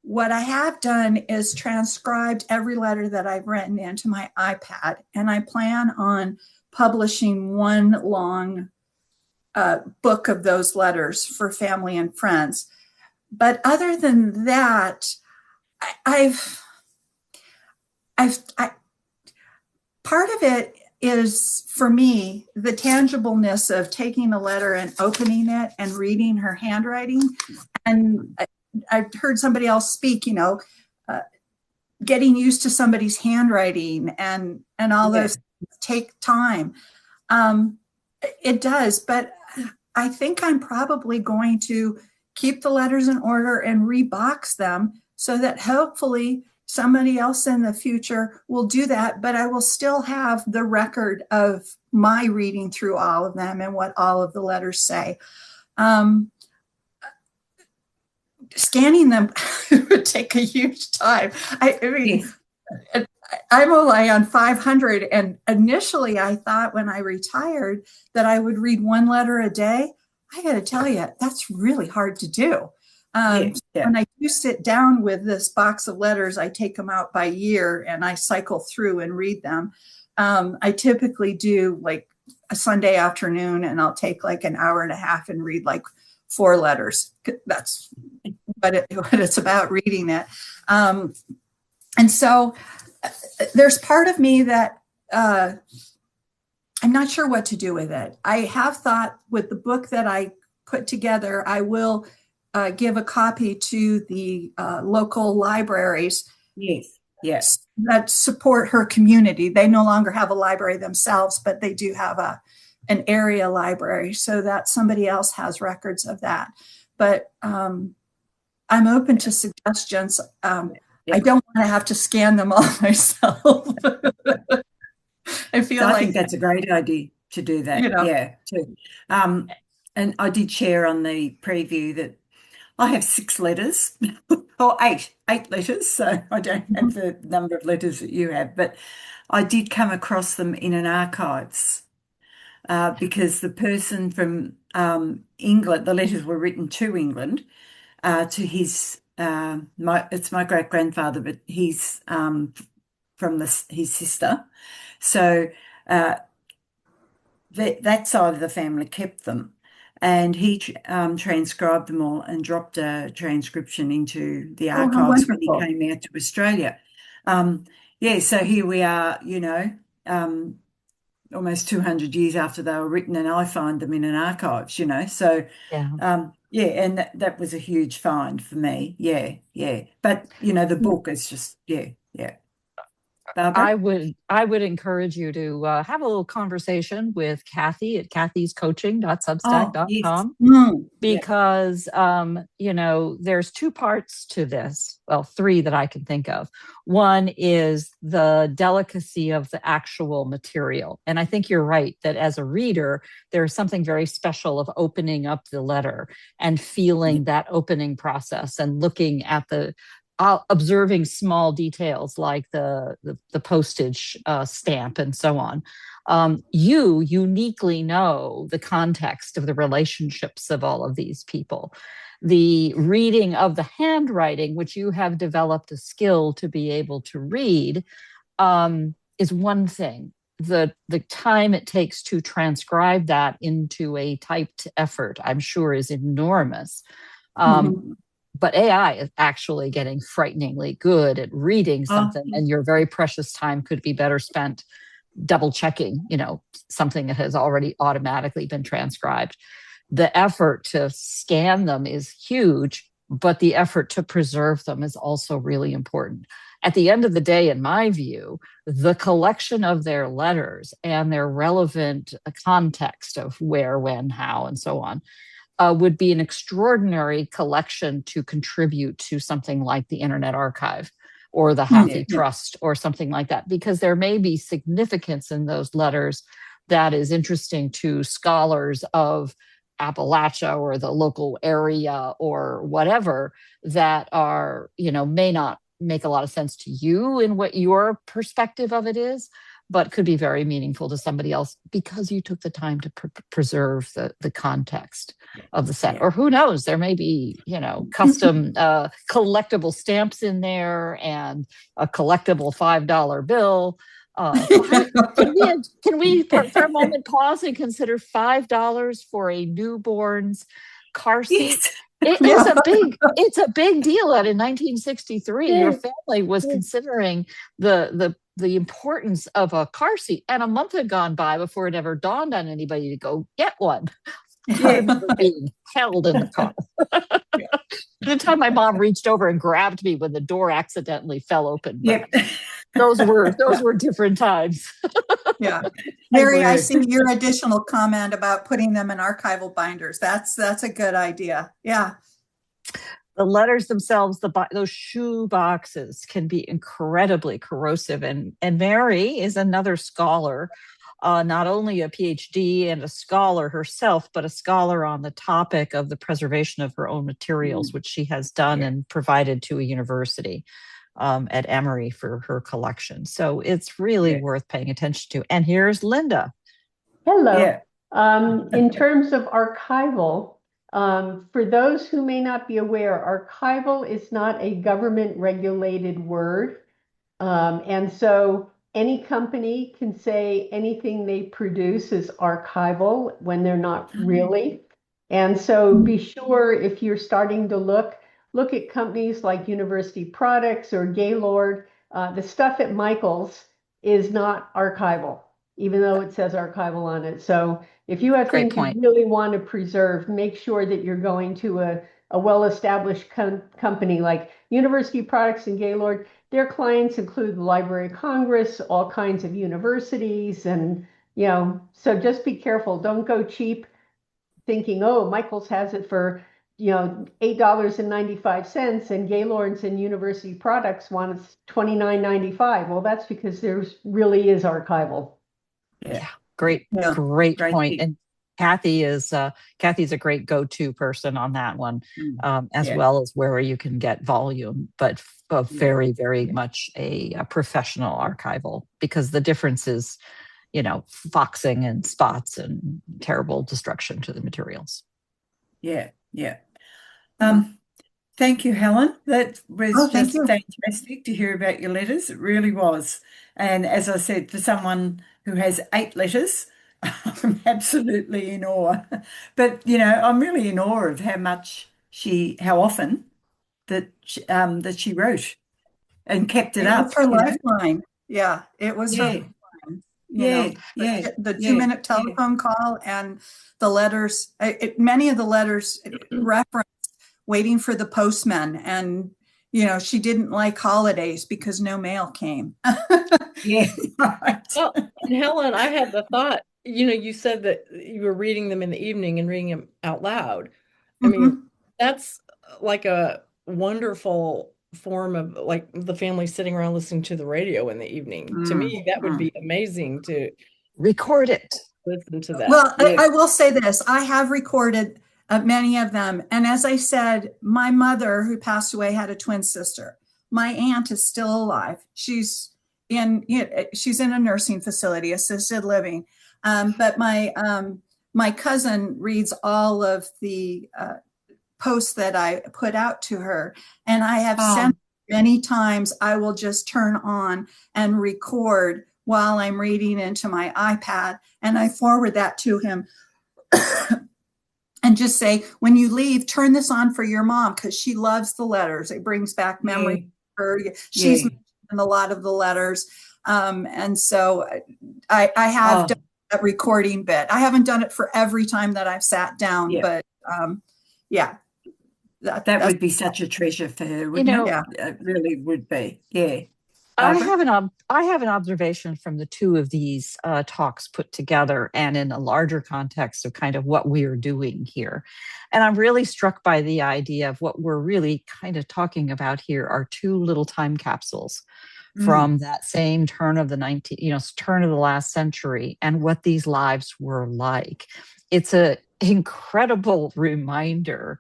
What I have done is transcribed every letter that I've written into my iPad, and I plan on publishing one long book of those letters for family and friends. But other than that, part of it is, for me, the tangibleness of taking a letter and opening it and reading her handwriting. And I've heard somebody else speak, getting used to somebody's handwriting and all those things take time. It does, but I think I'm probably going to keep the letters in order and rebox them so that hopefully somebody else in the future will do that, but I will still have the record of my reading through all of them and what all of the letters say. Scanning them would take a huge time. I mean, I'm only on 500, and initially I thought when I retired that I would read one letter a day. I got to tell you, that's really hard to do. When I do sit down with this box of letters, I take them out by year and I cycle through and read them. I typically do like a Sunday afternoon, and I'll take like an hour and a half and read like 4 letters. That's what it's about, reading it. And so there's part of me that I'm not sure what to do with it. I have thought with the book that I put together, I will give a copy to the local libraries. Yes. That support her community. They no longer have a library themselves, but they do have an area library so that somebody else has records of that. But I'm open to suggestions. I don't want to have to scan them all myself. I think that's a great idea to do that. And I did share on the preview that I have 6 letters or eight letters. So I don't have the number of letters that you have, but I did come across them in an archives because the person from England, the letters were written to England, to his, it's my great grandfather, but he's from his sister. So that side of the family kept them, and he transcribed them all and dropped a transcription into the archives when he came out to Australia. So here we are, almost 200 years after they were written, and I find them in an archives, So and that was a huge find for me. But the book is just Barbara? I would encourage you to have a little conversation with Kathy at kathyscoaching.substack.com because there's 2 parts to this. Well, 3 that I can think of. One is the delicacy of the actual material. And I think you're right that as a reader, there's something very special of opening up the letter and feeling that opening process and looking at observing small details like the postage stamp and so on. You uniquely know the context of the relationships of all of these people. The reading of the handwriting, which you have developed a skill to be able to read, is one thing. The time it takes to transcribe that into a typed effort, I'm sure, is enormous. But AI is actually getting frighteningly good at reading something, and your very precious time could be better spent double checking, something that has already automatically been transcribed. The effort to scan them is huge, but the effort to preserve them is also really important. At the end of the day, in my view, the collection of their letters and their relevant context of where, when, how, and so on would be an extraordinary collection to contribute to something like the Internet Archive or the Hathi Trust or something like that, because there may be significance in those letters that is interesting to scholars of Appalachia or the local area or whatever that are, may not make a lot of sense to you in what your perspective of it is, but could be very meaningful to somebody else because you took the time to preserve the context of the set. Or who knows, there may be, custom collectible stamps in there and a collectible $5 bill So can we for a moment pause and consider $5 for a newborn's car seat? Yes. It's a big deal. And in 1963, your family was considering the importance of a car seat, and a month had gone by before it ever dawned on anybody to go get one. I remember being held in the car. The time my mom reached over and grabbed me when the door accidentally fell open. Yep. Those were different times. Yeah. Mary, I see your additional comment about putting them in archival binders. That's a good idea. Yeah. The letters themselves, those shoe boxes can be incredibly corrosive. And Mary is another scholar, not only a PhD and a scholar herself, but a scholar on the topic of the preservation of her own materials, which she has done and provided to a university at Emory for her collection. So it's really worth paying attention to. And here's Linda. Hello. Yeah. In terms of archival, for those who may not be aware, archival is not a government regulated word. And so any company can say anything they produce is archival when they're not really. And so be sure, if you're starting to look at companies like University Products or Gaylord. The stuff at Michael's is not archival, even though it says archival on it. So if you have things you really want to preserve, make sure that you're going to a well-established company like University Products and Gaylord. Their clients include the Library of Congress, all kinds of universities, and so just be careful. Don't go cheap thinking, oh, Michael's has it for $8.95, and Gaylord's and University Products want $29.95. Well, that's because there really is archival. Yeah, great point. And Kathy's a great go-to person on that one, as well as where you can get volume, but very, very much a professional archival, because the difference is, foxing and spots and terrible destruction to the materials. Yeah. Thank you, Helen. That was just fantastic to hear about your letters. It really was. And as I said, for someone who has 8 letters, I'm absolutely in awe. But, I'm really in awe of how often that she wrote and kept it up. It was her lifeline. Yeah, it was her lifeline. The 2-minute telephone call and the letters, many of the letters reference waiting for the postman, and she didn't like holidays because no mail came. Right. Well, and Helen, I had the thought, you said that you were reading them in the evening and reading them out loud. I mean, that's like a wonderful form of, like, the family sitting around listening to the radio in the evening. To me, that would be amazing to record it, listen to that. Well, I will say this: I have recorded many of them, and as I said, my mother, who passed away, had a twin sister. My aunt is still alive. She's in a nursing facility, assisted living, but my cousin reads all of the posts that I put out to her, and I have sent many times. I will just turn on and record while I'm reading into my iPad, and I forward that to him. And just say, when you leave, turn this on for your mom, because she loves the letters. It brings back memory for her. She's mentioned in a lot of the letters. And so I have done that recording bit. I haven't done it for every time that I've sat down, but that would be such a treasure for her, wouldn't it? It really would be. Yeah. I have an observation from the two of these talks put together, and in a larger context of kind of what we are doing here. And I'm really struck by the idea of what we're really kind of talking about here are 2 little time capsules from that same turn of the last century, and what these lives were like. It's an incredible reminder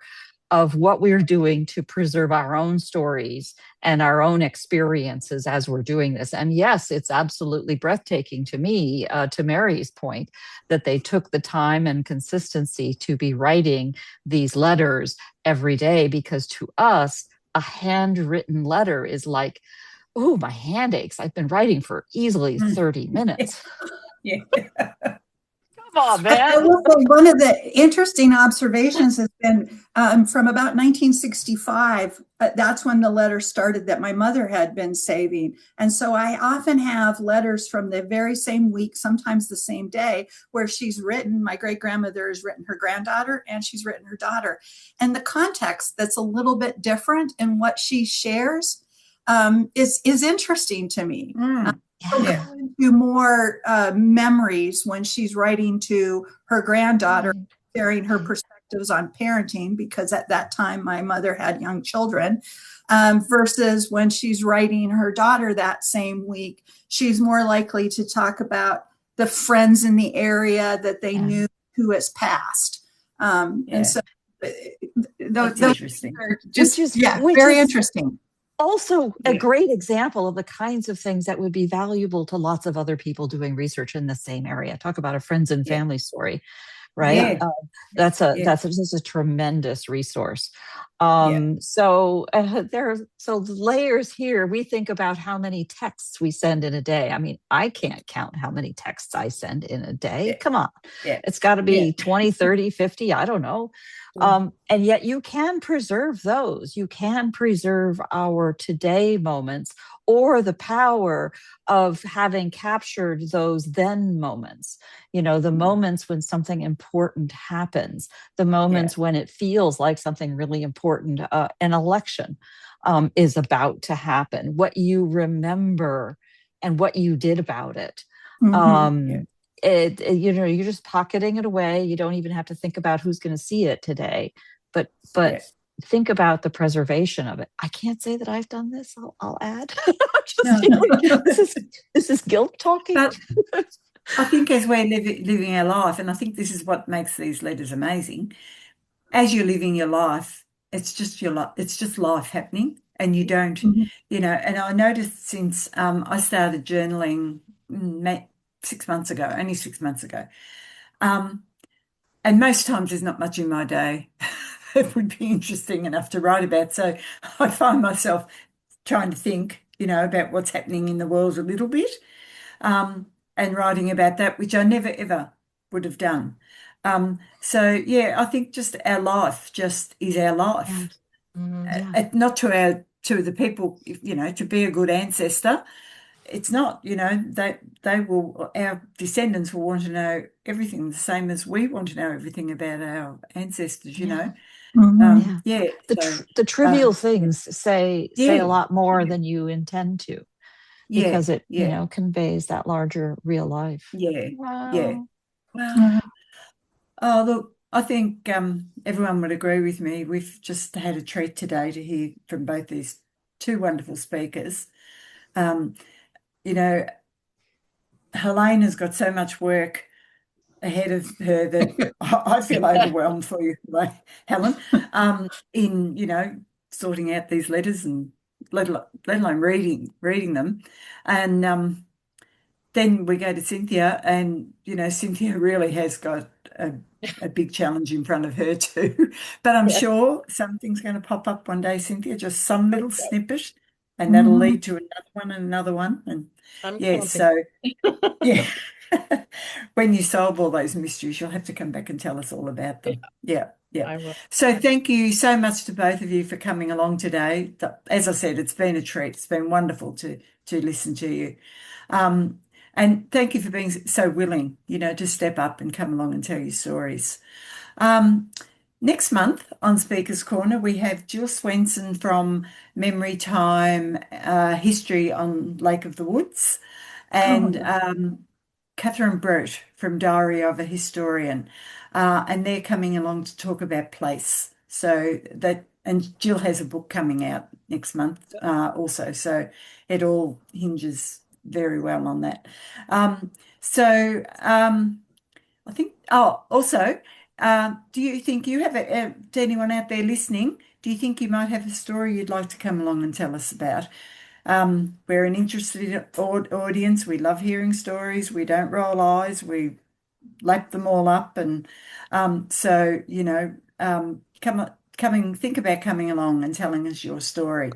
of what we're doing to preserve our own stories and our own experiences as we're doing this. And yes, it's absolutely breathtaking to me, to Mary's point, that they took the time and consistency to be writing these letters every day, because to us, a handwritten letter is like oh, my hand aches. I've been writing for easily 30 minutes. Yeah. Come on, I man. will say one of the interesting observations has been from about 1965. That's when the letters started that my mother had been saving. And so I often have letters from the very same week, sometimes the same day, where she's written, my great grandmother has written her granddaughter and she's written her daughter. And the context that's a little bit different in what she shares is interesting to me. She'll Yeah. go into more memories when she's writing to her granddaughter, sharing her perspectives on parenting, because at that time my mother had young children, versus when she's writing her daughter that same week, she's more likely to talk about the friends in the area that they knew who has passed. And so That's those interesting. are just, Which very is interesting. also a great example of the kinds of things that would be valuable to lots of other people doing research in the same area. Talk about a friends and family story, right? That's just a tremendous resource. So so layers here. We think about how many texts we send in a day. I mean, I can't count how many texts I send in a day. Come on. It's got to be 20, 30, 50, I don't know. And yet you can preserve those. You can preserve our today moments, or the power of having captured those then moments, the moments when something important happens, the moments when it feels like something really important, an election is about to happen, what you remember and what you did about it. You're just pocketing it away. You don't even have to think about who's going to see it today, but think about the preservation of it. I can't say that I've done this. I'll add. This is guilt talking. But I think as we're living our life, and I think this is what makes these letters amazing. As you're living your life, it's just it's just life happening, and you don't, And I noticed since I started journaling 6 months ago, only 6 months ago, and most times there's not much in my day that would be interesting enough to write about. So I find myself trying to think, about what's happening in the world a little bit, and writing about that, which I never ever would have done. So I think just our life just is our life. Not to the people, to be a good ancestor. It's not, they will, our descendants will want to know everything, the same as we want to know everything about our ancestors, The trivial things say a lot more than you intend to, because it conveys that larger real life. Wow. Oh, look, I think everyone would agree with me. We've just had a treat today to hear from both these two wonderful speakers. Helene has got so much work ahead of her that I feel overwhelmed for you, Helen, in sorting out these letters, and let alone reading them. And then we go to Cynthia, and Cynthia really has got a big challenge in front of her too. But I'm sure something's going to pop up one day, Cynthia, just some little snippet, and that'll lead to another one and another one. And when you solve all those mysteries, you'll have to come back and tell us all about them. I will. So thank you so much to both of you for coming along today. As I said, it's been a treat. It's been wonderful to listen to you. And thank you for being so willing, to step up and come along and tell your stories. Next month on Speaker's Corner, we have Jill Swenson from Memory Time, History on Lake of the Woods, and Catherine Brett from Diary of a Historian. And they're coming along to talk about place. And Jill has a book coming out next month also. So it all hinges very well on that. I think, also, do you think you have to anyone out there listening, do you think you might have a story you'd like to come along and tell us about? We're an interested audience. We love hearing stories. We don't roll eyes. We lap them all up. And come think about coming along and telling us your story.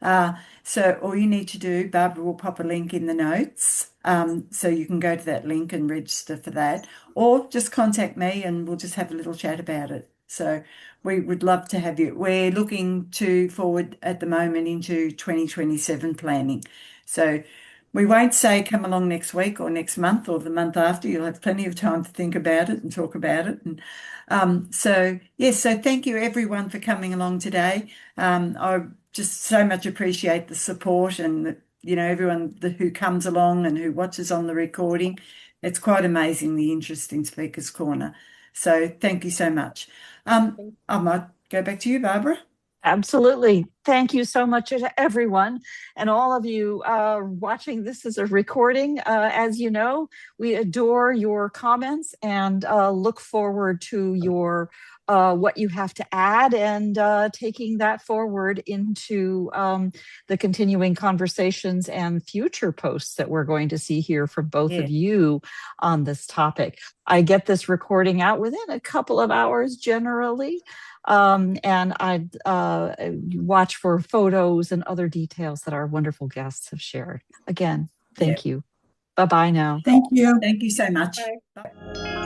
So all you need to do, Barbara will pop a link in the notes, so you can go to that link and register for that, or just contact me and we'll just have a little chat about it. So we would love to have you. We're looking forward at the moment into 2027 planning. So we won't say come along next week or next month or the month after. You'll have plenty of time to think about it and talk about it. And so thank you everyone for coming along today. I just so much appreciate the support and everyone who comes along and who watches on the recording. It's quite amazing, the interest in Speaker's Corner. So thank you so much. I might go back to you, Barbara. Absolutely. Thank you so much to everyone and all of you watching this as a recording. As you know, we adore your comments and look forward to your what you have to add and taking that forward into the continuing conversations and future posts that we're going to see here from both of you on this topic. I get this recording out within a couple of hours generally. And I'd watch for photos and other details that our wonderful guests have shared. Again, thank you. Bye-bye now. Thank you. Thank you so much. Bye.